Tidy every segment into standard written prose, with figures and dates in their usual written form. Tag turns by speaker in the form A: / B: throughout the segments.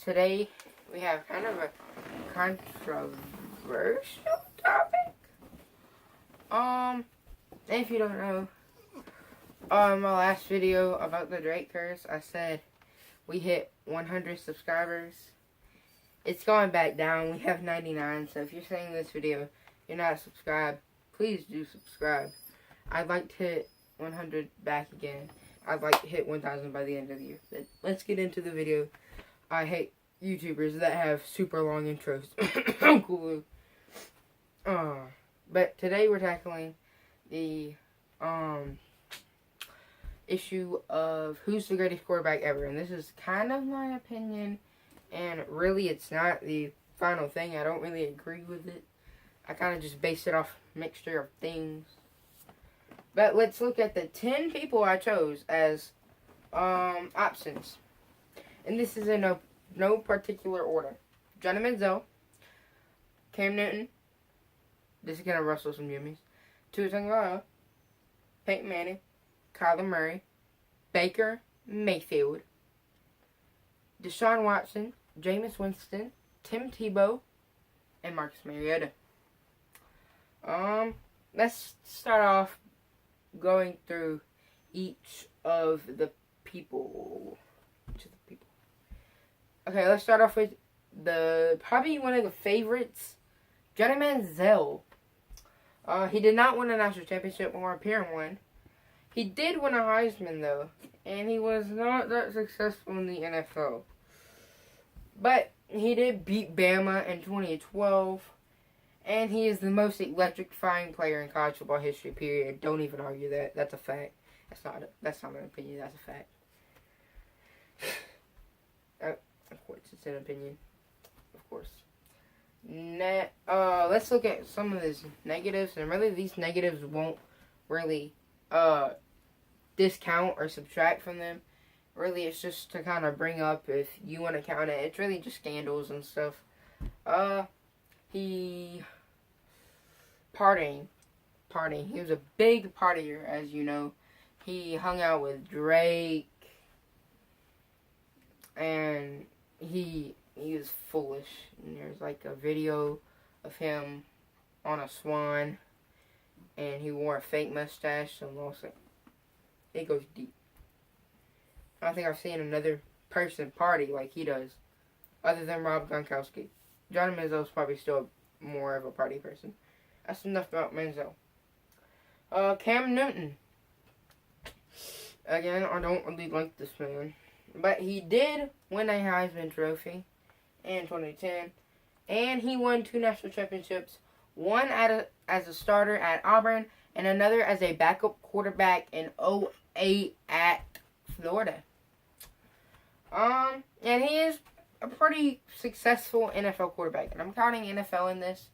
A: Today we have kind of a controversial topic. If you don't know, my last video about the Drake curse, I said we hit 100 subscribers. It's going back down. We have 99, so if you're seeing this video, you're not subscribed, please do subscribe. I'd like to hit 100 back again. I'd like to hit 1,000 by the end of the year. But let's get into the video. I hate YouTubers that have super long intros. Cool. But today we're tackling the issue of who's the greatest quarterback ever. And this is kind of my opinion. And really it's not the final thing. I don't really agree with it. I kind of just base it off a mixture of things. But let's look at the 10 people I chose as options. And this is in no particular order. Johnny Manziel, Cam Newton, this is going to rustle some jimmies, Tua Tagovailoa, Peyton Manning, Kyler Murray, Baker Mayfield, Deshaun Watson, Jameis Winston, Tim Tebow, and Marcus Mariota. Let's start off going through each of the people. Okay, let's start off with probably one of the favorites, Johnny Manziel. He did not win a national championship or appear in one. He did win a Heisman, though, and he was not that successful in the NFL. But he did beat Bama in 2012, and he is the most electrifying player in college football history, period. Don't even argue that. That's a fact. That's not an opinion. That's a fact. Of course, it's an opinion. Of course. Let's look at some of his negatives, and really these negatives won't really discount or subtract from them. Really, it's just to kind of bring up if you want to count it. It's really just scandals and stuff. He partying. He was a big partier, as you know. He hung out with Drake, and he was foolish. And there's like a video of him on a swan, and he wore a fake mustache, and also it goes deep. I don't think I've seen another person party like he does, other than Rob Gronkowski. Johnny Manziel's probably still more of a party person. That's enough about Manziel. Cam Newton. Again, I don't really like this man. But he did win a Heisman Trophy in 2010. And he won 2 national championships. One as a starter at Auburn, and another as a backup quarterback in 2008 at Florida. And he is a pretty successful NFL quarterback. And I'm counting NFL in this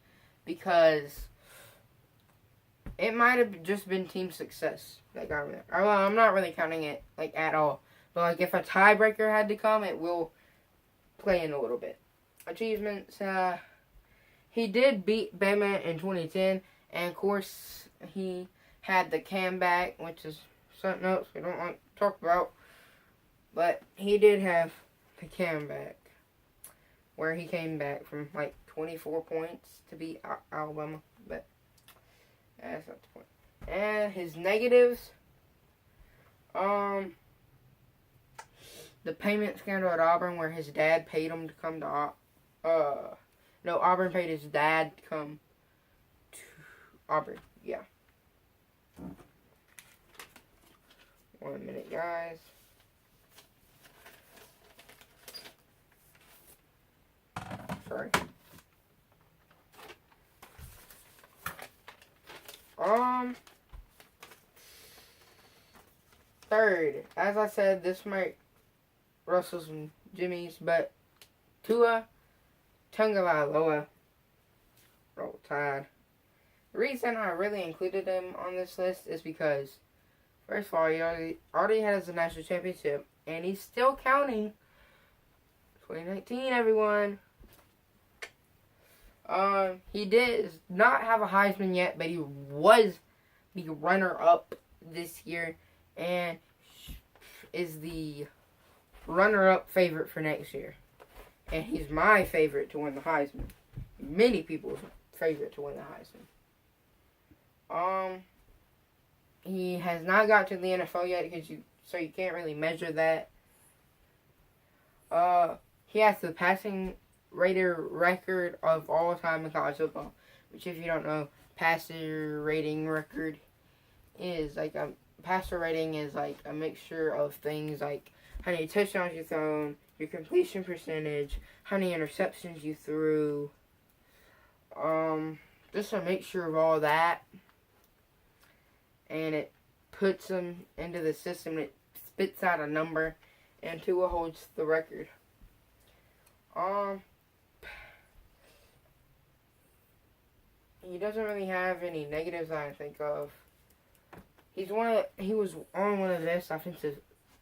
A: because it might have just been team success that got me there. Well, I'm not really counting it like at all. But like if a tiebreaker had to come, it will play in a little bit. Achievements, he did beat Bama in 2010. And of course, he had the comeback, which is something else we don't like to talk about. But he did have the comeback, where he came back from like 24 points to beat Alabama. But that's not the point. And his negatives, the payment scandal at Auburn, where his dad paid him to come to Auburn paid his dad to come to Auburn. Yeah. 1 minute, guys. Sorry. Third, as I said, this might rustle some jimmies, but Tua Tagovailoa, Roll Tide. The reason I really included him on this list is because, first of all, he already has a national championship, and he's still counting. 2019, everyone. He did not have a Heisman yet, but he was the runner-up this year, and is the runner-up favorite for next year. and he's my favorite to win the Heisman. Many people's favorite to win the Heisman. He has not got to the NFL yet so you can't really measure that. He has the passing rater record of all time in college football, which, if you don't know, passer rating record is like a mixture of things like how many touchdowns you thrown, your completion percentage, how many interceptions you threw, just a mixture of all that, and it puts them into the system. It spits out a number, and Tua holds the record. He doesn't really have any negatives that I think of. He was on one of the best offenses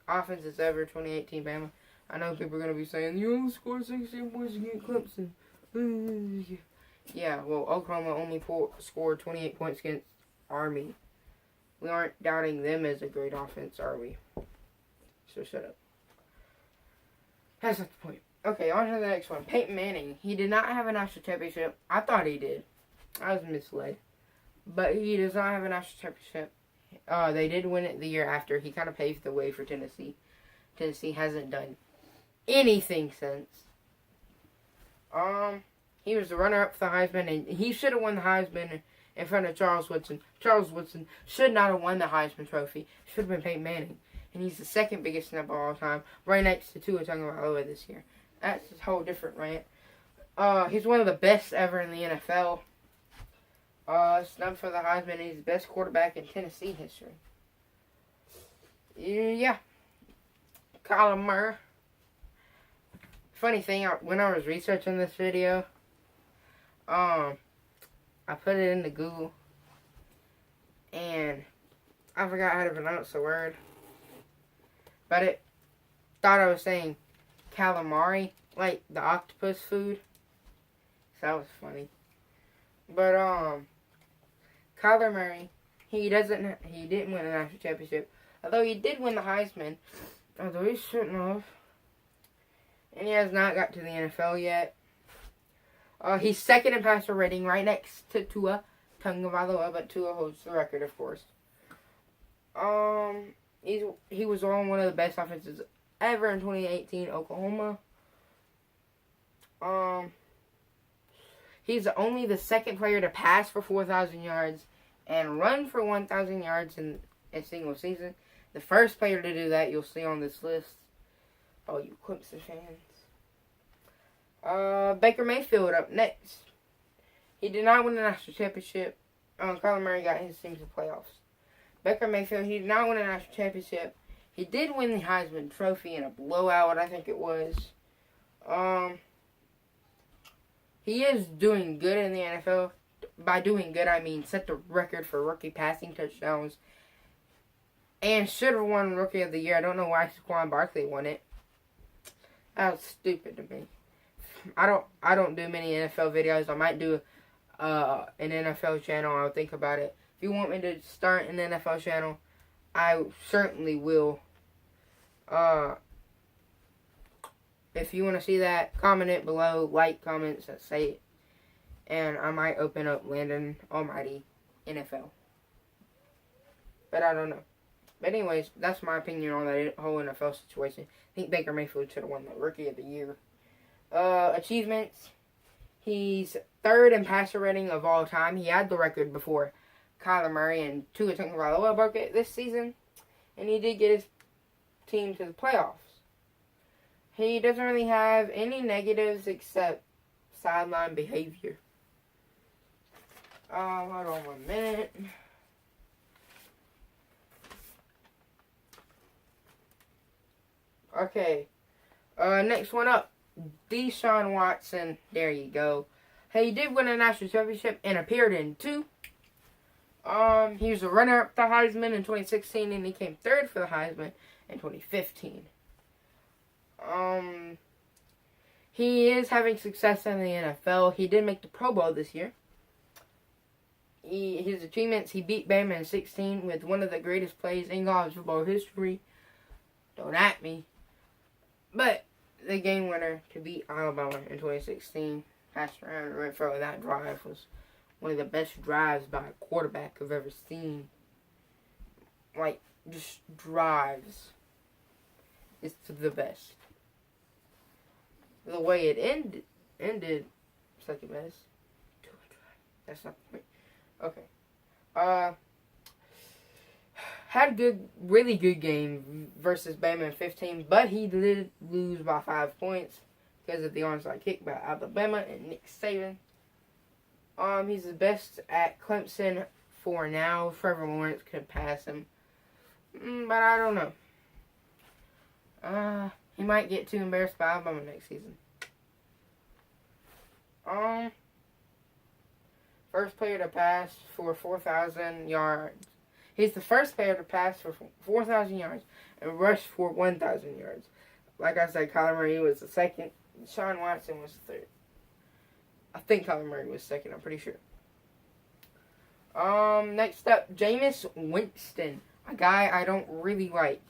A: ever, 2018 Bama. I know people are going to be saying, you only scored 16 points against Clemson. Yeah, well, Oklahoma only scored 28 points against Army. We aren't doubting them as a great offense, are we? So shut up. That's not the point. Okay, on to the next one. Peyton Manning. He did not have a national championship. I thought he did. I was misled. But he does not have a national championship. They did win it the year after. He kind of paved the way for Tennessee. Tennessee hasn't done anything since. He was the runner-up for the Heisman, and he should have won the Heisman in front of Charles Woodson. Charles Woodson should not have won the Heisman Trophy. It should have been Peyton Manning. And he's the second biggest snub of all time, right next to Tua Tagovailoa this year. That's a whole different rant. He's one of the best ever in the NFL. Snub for the Heisman. He's the best quarterback in Tennessee history. Yeah. Kyler Murray. Funny thing, when I was researching this video, I put it into Google, and I forgot how to pronounce the word, but it thought I was saying calamari, like the octopus food, so that was funny. But, Kyler Murray, he didn't win the national championship, although he did win the Heisman, although he shouldn't have. And he has not got to the NFL yet. He's second in passer rating, right next to Tua Tagovailoa, but Tua holds the record, of course. He was on one of the best offenses ever in 2018, Oklahoma. He's only the second player to pass for 4,000 yards and run for 1,000 yards in a single season. The first player to do that, you'll see on this list. Oh, you Clemson fans. Baker Mayfield up next. He did not win the national championship. Kyler Murray got his team to the playoffs. Baker Mayfield, he did not win a national championship. He did win the Heisman Trophy in a blowout, I think it was. He is doing good in the NFL. By doing good, I mean set the record for rookie passing touchdowns. And should have won Rookie of the Year. I don't know why Saquon Barkley won it. That was stupid to me. I don't do many NFL videos. I might do an NFL channel. I'll think about it. If you want me to start an NFL channel, I certainly will. If you want to see that, comment it below. Like, comments, and say it. And I might open up Landon Almighty NFL. But I don't know. But anyways, that's my opinion on that whole NFL situation. I think Baker Mayfield should have won the Rookie of the Year. Achievements. He's third in passer rating of all time. He had the record before Kyler Murray and Tua Tagovailoa broke it this season. And he did get his team to the playoffs. He doesn't really have any negatives except sideline behavior. Hold on 1 minute. Okay. Next one up. Deshaun Watson. There you go. He did win a national championship and appeared in 2. He was a runner-up the Heisman in 2016 and he came third for the Heisman in 2015. He is having success in the NFL. He did make the Pro Bowl this year. His achievements, he beat Bama in 16 with one of the greatest plays in college football history. Don't at me. But the game winner to beat Alabama in 2016. Passed around right throw. That drive was one of the best drives by a quarterback I've ever seen. Like, just drives. It's the best. The way it ended second best. That's not the point. Okay. Had a really good game versus Bama in 15, but he did lose by 5 points because of the onside kick by Alabama and Nick Saban. He's the best at Clemson for now. Trevor Lawrence could pass him, but I don't know. He might get too embarrassed by Alabama next season. First player to pass for 4,000 yards. He's the first player to pass for 4,000 yards and rush for 1,000 yards. Like I said, Kyler Murray was the second. Sean Watson was the third. I think Kyler Murray was second. I'm pretty sure. Next up, Jameis Winston. A guy I don't really like.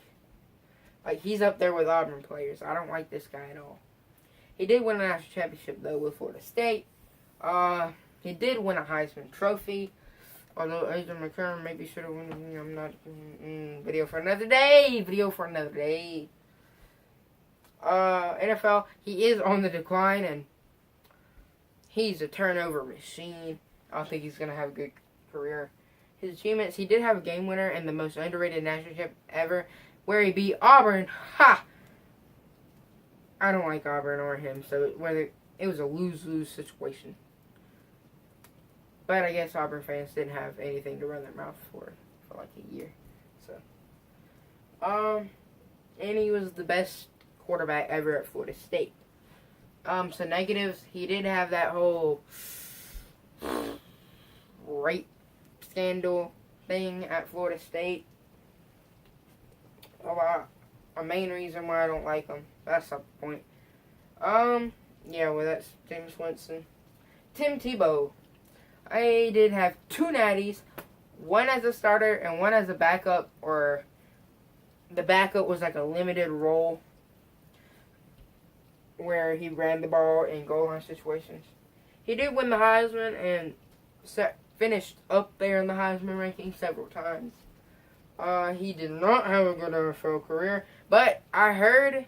A: Like, he's up there with Auburn players. I don't like this guy at all. He did win a national championship, though, with Florida State. He did win a Heisman Trophy. Although Adrian McCurry maybe should have won. I'm not. Video for another day. NFL, he is on the decline, and he's a turnover machine. I don't think he's going to have a good career. His achievements, he did have a game winner in the most underrated national championship ever, where he beat Auburn. Ha! I don't like Auburn or him, so it was a lose-lose situation. But I guess Auburn fans didn't have anything to run their mouth for like a year. So, and he was the best quarterback ever at Florida State. So negatives, he did have that whole rape scandal thing at Florida State. A main reason why I don't like him. That's not the point. Yeah, well, that's Jameis Winston. Tim Tebow. I did have 2 natties, one as a starter and one as a backup, or the backup was like a limited role where he ran the ball in goal line situations. He did win the Heisman and finished up there in the Heisman ranking several times. He did not have a good NFL career, but I heard,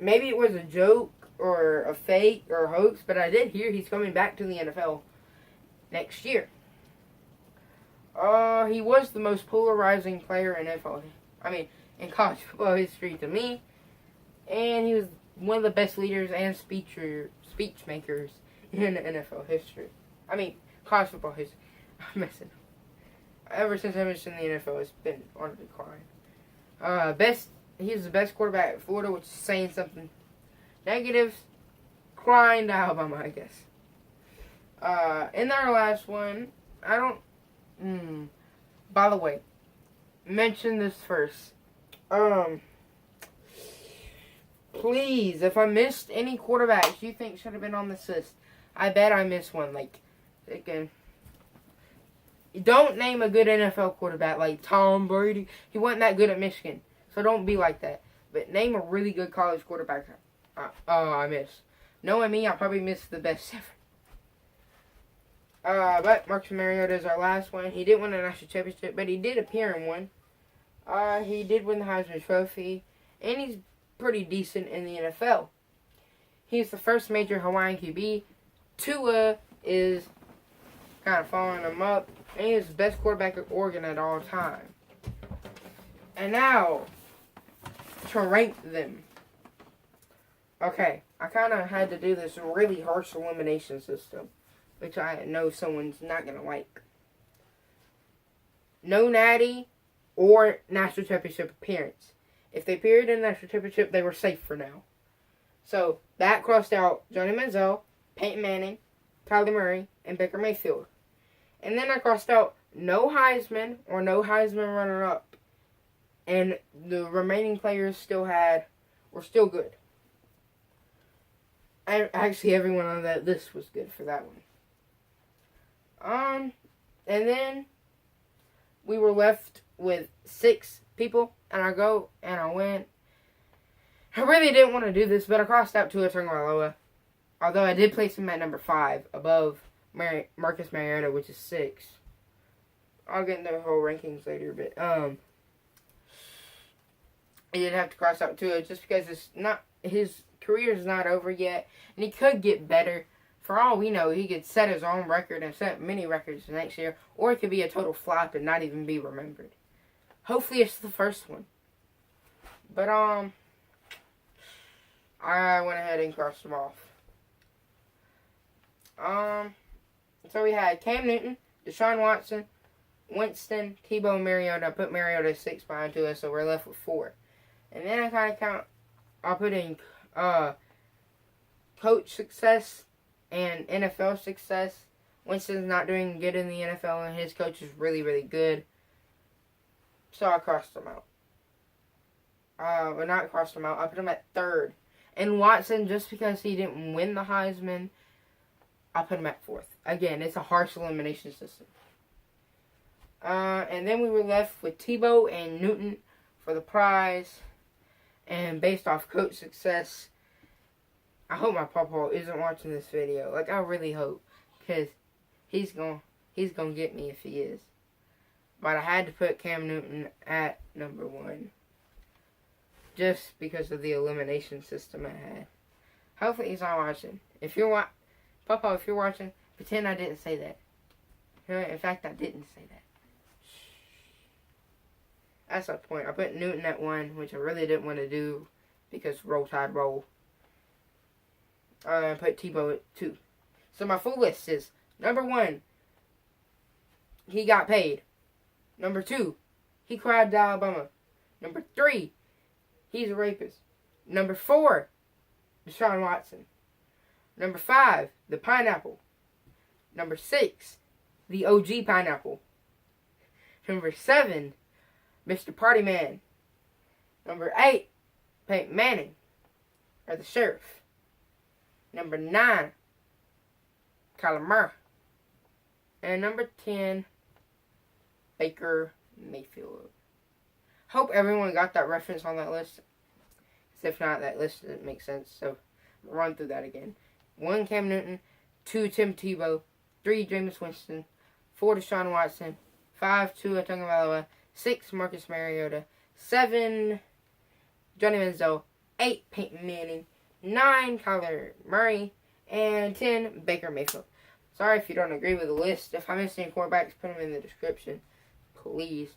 A: maybe it was a joke or a fake or a hoax, but I did hear he's coming back to the NFL next year. He was the most polarizing player in in college football history to me, and he was one of the best leaders and speech makers in NFL history. College football history. I'm messing up. Ever since I mentioned the NFL, it's been on a decline. He was the best quarterback at Florida, which is saying something. Negatives, declined to Alabama, I guess. In our last one, I don't. By the way, mention this first. Please, if I missed any quarterbacks you think should have been on this list, I bet I missed one. Again, don't name a good NFL quarterback like Tom Brady. He wasn't that good at Michigan, so don't be like that. But name a really good college quarterback. I missed. Knowing me, I probably missed the best ever. But Marcus Mariota is our last one. He didn't win a national championship, but he did appear in one. He did win the Heisman Trophy, and he's pretty decent in the NFL. He's the first major Hawaiian QB. Tua is kind of following him up, and he's the best quarterback at Oregon at all time. And now, to rank them. Okay, I kind of had to do this really harsh elimination system, which I know someone's not going to like. No natty or national championship appearance. If they appeared in the national championship, they were safe for now. So, that crossed out Johnny Manziel, Peyton Manning, Kyler Murray, and Baker Mayfield. And then I crossed out no Heisman or no Heisman runner-up. And the remaining players were still good. Actually, everyone on that list was good for that one. And then we were left with 6 people, and I went, I really didn't want to do this, but I crossed out Tua Tagovailoa. Although I did place him at number 5, above Marcus Mariota, which is 6. I'll get into the whole rankings later, but I did have to cross out Tua just because it's not, his career is not over yet, and he could get better. For all we know, he could set his own record and set many records next year, or it could be a total flop and not even be remembered. Hopefully, it's the first one. But I went ahead and crossed them off. So we had Cam Newton, Deshaun Watson, Winston, Tebow, and Mariota. I put Mariota 6 behind Tua, so we're left with 4. And then I'll put in coach success and NFL success. Winston's not doing good in the NFL, and his coach is really, really good. So I crossed him out. Well, not crossed him out. I put him at 3rd. And Watson, just because he didn't win the Heisman, I put him at 4th. Again, it's a harsh elimination system. And then we were left with Tebow and Newton for the prize. And based off coach success, I hope my papa isn't watching this video. Like, I really hope. Because he's gonna get me if he is. But I had to put Cam Newton at number 1. Just because of the elimination system I had. Hopefully he's not watching. If you're Papa, if you're watching, pretend I didn't say that. In fact, I didn't say that. That's the point. I put Newton at 1, which I really didn't want to do because Roll Tide Roll. I put Tebow at 2. So my full list is number 1, he got paid. Number 2, he cried to Alabama. Number 3, he's a rapist. Number 4, Deshaun Watson. Number 5, the pineapple. Number 6, the OG pineapple. Number 7, Mr. Party Man. Number 8, Peyton Manning, or the sheriff. Number 9, Kyler Murray. And number 10, Baker Mayfield. Hope everyone got that reference on that list. If not, that list doesn't make sense. So, I'll run through that again. 1, Cam Newton. 2, Tim Tebow. 3, Jameis Winston. 4, Deshaun Watson. 5, Tua Tagovailoa. 6, Marcus Mariota. 7, Johnny Manziel. 8, Peyton Manning. 9, Kyler Murray. And 10, Baker Mayfield. Sorry if you don't agree with the list. If I miss any quarterbacks, put them in the description. Please.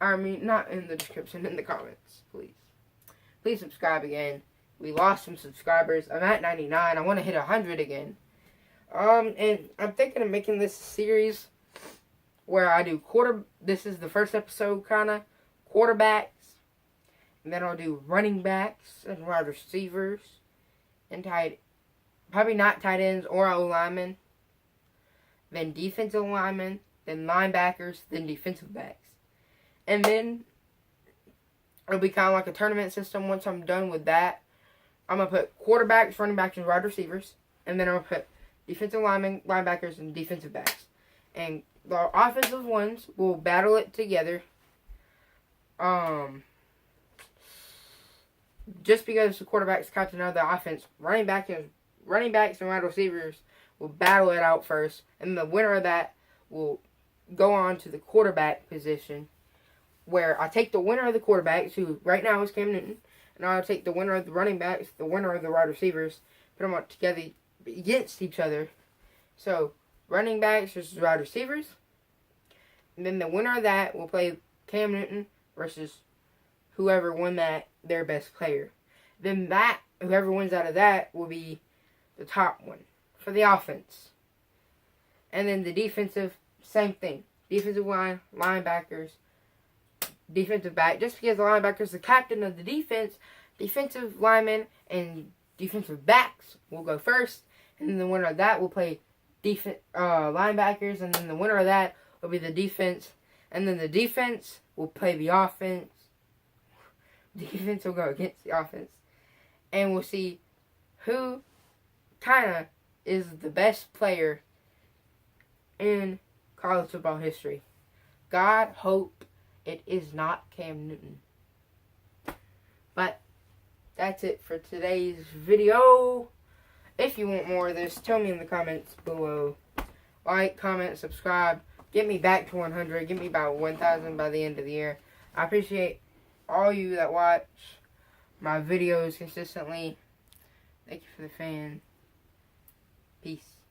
A: I mean, not in the description, in the comments. Please. Please subscribe again. We lost some subscribers. I'm at 99. I want to hit 100 again. And I'm thinking of making this a series where I do this is the first episode, kinda. Quarterbacks. And then I'll do running backs and wide receivers. And probably not tight ends or O-linemen. Then defensive linemen. Then linebackers. Then defensive backs. And then it'll be kind of like a tournament system. Once I'm done with that, I'm going to put quarterbacks, running backs, and wide receivers. And then I'm going to put defensive linemen, linebackers, and defensive backs. And the offensive ones will battle it together. Just because the quarterbacks got to know the offense, running backs and wide receivers will battle it out first. And the winner of that will go on to the quarterback position, where I take the winner of the quarterbacks, who right now is Cam Newton, and I'll take the winner of the running backs, the winner of the wide receivers, put them all together against each other. So, running backs versus wide receivers. And then the winner of that will play Cam Newton versus whoever won that, their best player. Then whoever wins out of that will be the top one for the offense. And then the defensive, same thing. Defensive line, linebackers, defensive back. Just because the linebacker is the captain of the defense, defensive linemen and defensive backs will go first. And then the winner of that will play linebackers. And then the winner of that will be the defense. And then the defense will play the offense. Defense will go against the offense. And we'll see who kind of is the best player in college football history. God hope it is not Cam Newton. But that's it for today's video. If you want more of this, tell me in the comments below. Like, comment, subscribe. Get me back to 100. Get me about 1,000 by the end of the year. I appreciate all you that watch my videos consistently. Thank you for the fan. Peace.